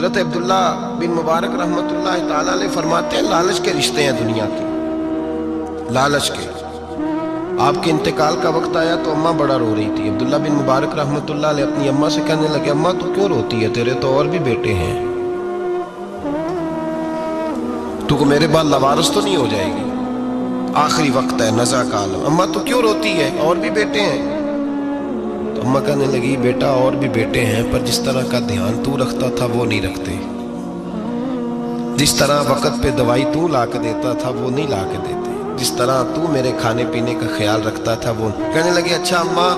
حضرت عبداللہ بن مبارک رحمۃ اللہ تعالی علیہ فرماتے ہیں لالچ کے رشتے ہیں دنیا کے، لالچ کے۔ آپ کے انتقال کا وقت آیا تو اماں بڑا رو رہی تھی۔ عبداللہ بن مبارک رحمۃ اللہ علیہ اپنی اماں سے کہنے لگے اماں تو کیوں روتی ہے، تیرے تو اور بھی بیٹے ہیں، تو کو میرے بعد لوارث تو نہیں ہو جائے گی، آخری وقت ہے، نزع کا عالم، اماں تو کیوں روتی ہے، اور بھی بیٹے ہیں؟ تو اماں کہنے لگی بیٹا اور بھی بیٹے ہیں، پر جس طرح کا دھیان تو رکھتا تھا وہ نہیں رکھتے، جس طرح وقت پہ دوائی تو لا کے دیتا تھا وہ نہیں لا کے دیتے، جس طرح تو میرے کھانے پینے کا خیال رکھتا تھا وہ۔ کہنے لگے اچھا اماں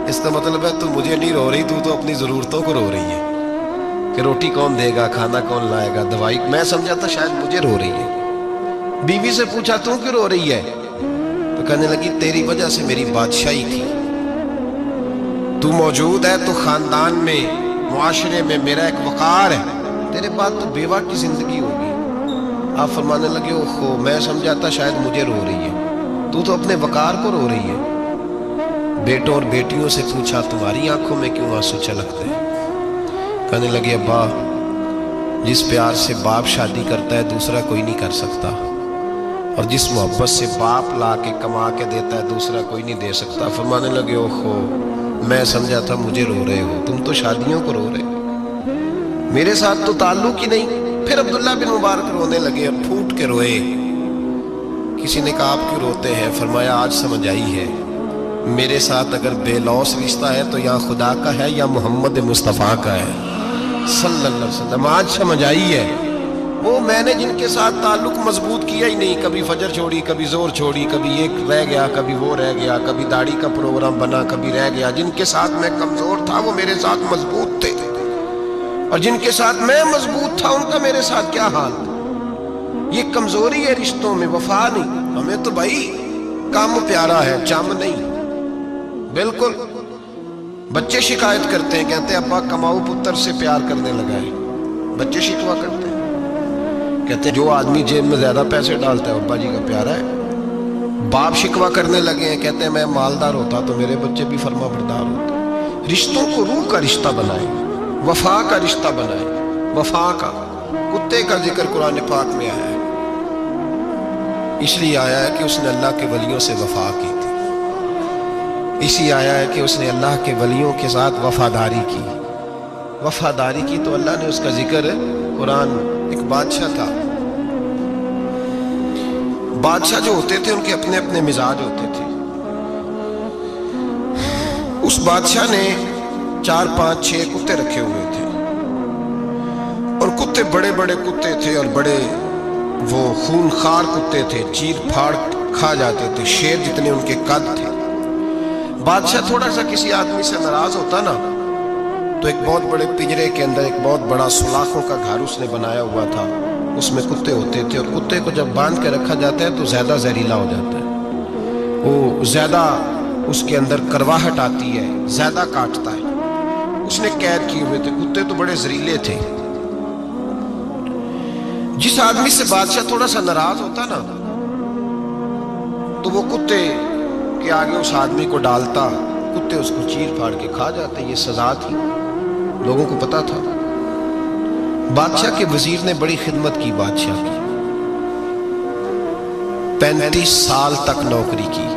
اس کا مطلب ہے تو مجھے نہیں رو رہی، تو اپنی ضرورتوں کو رو رہی ہے کہ روٹی کون دے گا، کھانا کون لائے گا، دوائی، میں سمجھا تھا شاید مجھے رو رہی ہے۔ بیوی سے پوچھا تو کیوں رو رہی ہے، تو کہنے لگی تیری وجہ سے میری بادشاہی تھی، تو موجود ہے تو خاندان میں معاشرے میں میرا ایک وقار ہے، تیرے بعد تو بیوہ کی زندگی ہوگی۔ آپ فرمانے لگے اوہو میں سمجھا تھا شاید مجھے رو رہی ہے، تو اپنے وقار کو رو رہی ہے۔ بیٹوں اور بیٹیوں سے پوچھا تمہاری آنکھوں میں کیوں آنسو چھلکتے ہیں؟ کہنے لگے ابا جس پیار سے باپ شادی کرتا ہے دوسرا کوئی نہیں کر سکتا، اور جس محبت سے باپ لا کے کما کے دیتا ہے دوسرا کوئی نہیں دے سکتا۔ فرمانے لگے اوہو میں سمجھا تھا مجھے رو رہے ہو، تم تو شادیوں کو رو رہے ہو، میرے ساتھ تو تعلق ہی نہیں۔ پھر عبداللہ بن مبارک رونے لگے اور پھوٹ کے روئے۔ کسی نے کہا آپ کیوں روتے ہیں؟ فرمایا آج سمجھ آئی ہے میرے ساتھ اگر بے لوث رشتہ ہے تو یا خدا کا ہے یا محمد مصطفیٰ کا ہے صلی اللہ علیہ وسلم، آج سمجھ آئی ہے۔ وہ میں نے جن کے ساتھ تعلق مضبوط کیا ہی نہیں، کبھی فجر چھوڑی، کبھی زور چھوڑی، کبھی ایک رہ گیا، کبھی وہ رہ گیا، کبھی داڑھی کا پروگرام بنا، کبھی رہ گیا، جن کے ساتھ میں کمزور تھا وہ میرے ساتھ مضبوط تھے، اور جن کے ساتھ میں مضبوط تھا ان کا میرے ساتھ کیا حال تھا۔ یہ کمزوری ہے رشتوں میں، وفا نہیں۔ ہمیں تو بھائی کام پیارا ہے، چم نہیں۔ بالکل بچے شکایت کرتے ہیں، کہتے ہیں ابا کماؤ پتر سے پیار کرنے لگا ہے، بچے شکوا کرتے ہیں، کہتے ہیں جو آدمی جیب میں زیادہ پیسے ڈالتا ہے ابا جی کا پیارا ہے۔ باپ شکوا کرنے لگے ہیں، کہتے ہیں میں مالدار ہوتا تو میرے بچے بھی فرما بردار ہوتے۔ رشتوں کو روح کا رشتہ بنائیں، وفا کا رشتہ بنائیں، وفا کا۔ کتے کا ذکر قرآن پاک میں آیا ہے، اس لیے آیا ہے کہ اس نے اللہ کے ولیوں سے وفا کی تھی، اسی آیا ہے کہ اس نے اللہ کے ولیوں کے ساتھ وفاداری کی، وفاداری کی تو اللہ نے اس کا ذکر قرآن۔ ایک بادشاہ تھا، بادشاہ جو ہوتے تھے ان کے اپنے اپنے مزاج ہوتے تھے۔ اس بادشاہ نے 4 5 6 کتے رکھے ہوئے تھے، اور کتے بڑے بڑے کتے تھے، اور بڑے وہ خون خار کتے تھے، چیر پھاڑ کھا جاتے تھے، شیر جتنے ان کے قد تھے۔ بادشاہ تھوڑا سا کسی آدمی سے ناراض ہوتا نا تو ایک بہت بڑے پنجرے کے اندر ایک بہت بڑا سلاخوں کا گھر اس نے بنایا ہوا تھا، اس میں کتے ہوتے تھے، اور کتے کو جب باندھ کے رکھا جاتا ہے تو زیادہ زہریلا ہو جاتا ہے، وہ زیادہ اس کے اندر کرواہٹ آتی ہے، زیادہ کاٹتا ہے۔ اس نے قید کیے ہوئے تھے، کتے تو بڑے زہریلے تھے۔ جس آدمی سے بادشاہ تھوڑا سا ناراض ہوتا نا تو وہ کتے کے آگے اس آدمی کو ڈالتا، کتے اس کو چیر پھاڑ کے کھا جاتے۔ یہ سزا تھی، لوگوں کو پتا تھا۔ بادشاہ کے وزیر نے بڑی خدمت کی بادشاہ کی، 35 سال تک نوکری کی،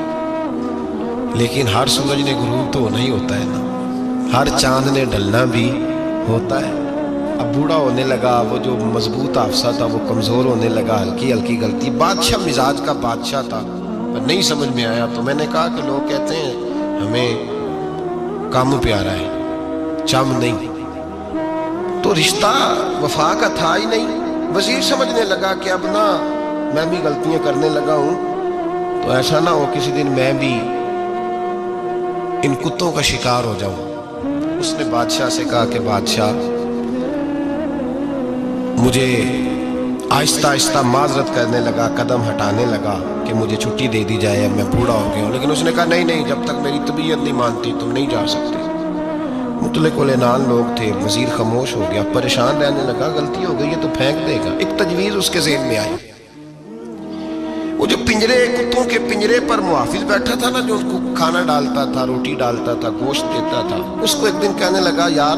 لیکن ہر سورج نے غروب تو ہونا ہی ہوتا ہے نا، ہر چاند نے ڈھلنا بھی ہوتا ہے۔ اب بوڑھا ہونے لگا، وہ جو مضبوط حافظہ تھا وہ کمزور ہونے لگا، ہلکی ہلکی غلطی۔ بادشاہ مزاج کا بادشاہ تھا، پر نہیں سمجھ میں آیا، تو میں نے کہا کہ لوگ کہتے ہیں ہمیں کام پیارا ہے، چم نہیں، تو رشتہ وفا کا تھا ہی نہیں۔ وزیر سمجھنے لگا کہ اب نہ میں بھی غلطیاں کرنے لگا ہوں، تو ایسا نہ ہو کسی دن میں بھی ان کتوں کا شکار ہو جاؤں۔ اس نے بادشاہ سے کہا کہ بادشاہ مجھے آہستہ آہستہ معذرت کرنے لگا، قدم ہٹانے لگا کہ مجھے چھٹی دے دی جائے، اب میں بوڑھا ہو گیا ہوں۔ لیکن اس نے کہا نہیں نہیں، جب تک میری طبیعت نہیں مانتی تم نہیں جا سکتے۔ مطلق العنان لوگ تھے، وزیر خاموش ہو گیا، پریشان رہنے لگا، غلطی ہو گئی ہے تو پھینک دے گا۔ ایک تجویز اس کے ذہن میں آئی، وہ جو پنجرے کتوں کے پنجرے پر محافظ بیٹھا تھا نا، جو ان کو کھانا ڈالتا تھا، روٹی ڈالتا تھا، گوشت دیتا تھا، اس کو ایک دن کہنے لگا یار